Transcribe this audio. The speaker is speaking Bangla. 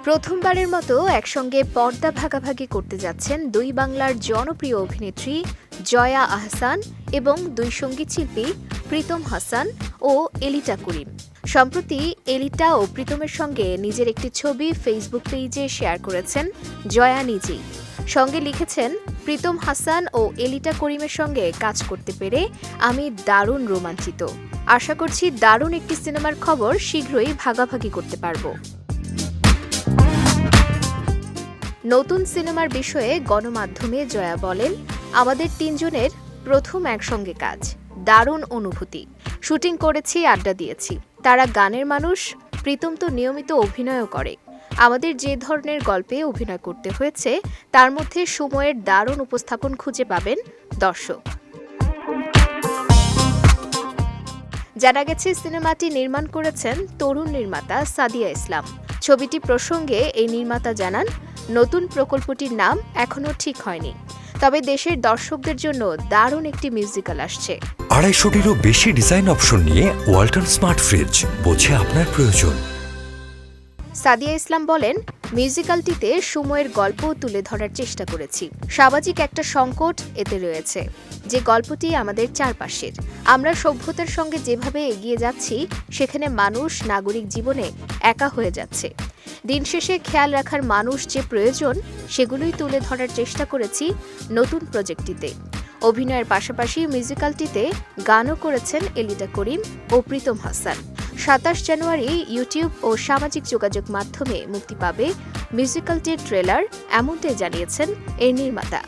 প্রথমবারের মতো একসঙ্গে পর্দা ভাগাভাগি করতে যাচ্ছেন দুই বাংলার জনপ্রিয় অভিনেত্রী জয়া আহসান এবং দুই সঙ্গীতশিল্পী প্রীতম হাসান ও এলিটা করিম। সম্প্রতি এলিটা ও প্রীতমের সঙ্গে নিজের একটি ছবি ফেসবুক পেজে শেয়ার করেছেন জয়া নিজেই। সঙ্গে লিখেছেন, প্রীতম হাসান ও এলিটা করিমের সঙ্গে কাজ করতে পেরে আমি দারুণ রোমাঞ্চিত। আশা করছি দারুণ একটি সিনেমার খবর শীঘ্রই ভাগাভাগি করতে পারব। নতুন সিনেমার বিষয়ে গণমাধ্যমে জয়া বলেন, আমাদের তিনজনের প্রথম একসঙ্গে কাজ, দারুণ অনুভূতি। শুটিং করেছি, আড্ডা দিয়েছি। তারা গানের মানুষ, প্রীতম তো নিয়মিত অভিনয়ও করে। আমাদের যে ধরনের গল্পে অভিনয় করতে হয়েছে তার মধ্যে সময়ের দারুণ উপস্থাপন খুঁজে পাবেন দর্শক। জানা গেছে, সিনেমাটি নির্মাণ করেছেন তরুণ নির্মাতা সাদিয়া ইসলাম। ছবিটি প্রসঙ্গে এই নির্মাতা জানান, নতুন প্রকল্পটির নাম এখনো ঠিক হয়নি, তবে দেশের দর্শকদের জন্য দারুণ একটি মিউজিক্যাল আসছে। 250-টিরও বেশি ডিজাইন অপশন নিয়ে ওয়ালটন স্মার্ট ফ্রিজ, বোঝে আপনার প্রয়োজন। সাদিয়া ইসলাম বলেন, মিউজিক্যালটিতে সময়ের গল্প তুলে ধরার চেষ্টা করেছি। সামাজিক একটা সংকট এতে রয়েছে, যে গল্পটি আমাদের চারপাশের। আমরা সভ্যতার সঙ্গে যেভাবে এগিয়ে যাচ্ছি, সেখানে মানুষ নাগরিক জীবনে একা হয়ে যাচ্ছে। দিন শেষে খেয়াল রাখার মানুষ যে প্রয়োজন, সেগুলোই তুলে ধরার চেষ্টা করেছি নতুন প্রজেক্টটিতে। অভিনয়ের পাশাপাশি মিউজিক্যালটিতে গানও করেছেন এলিটা করিম ও প্রীতম হাসান। 27 জানুয়ারি ইউটিউব ও সামাজিক যোগাযোগ মাধ্যমে মুক্তি পাবে মিউজিক্যালটির ট্রেলার, এমনটাই জানিয়েছেন এর নির্মাতা।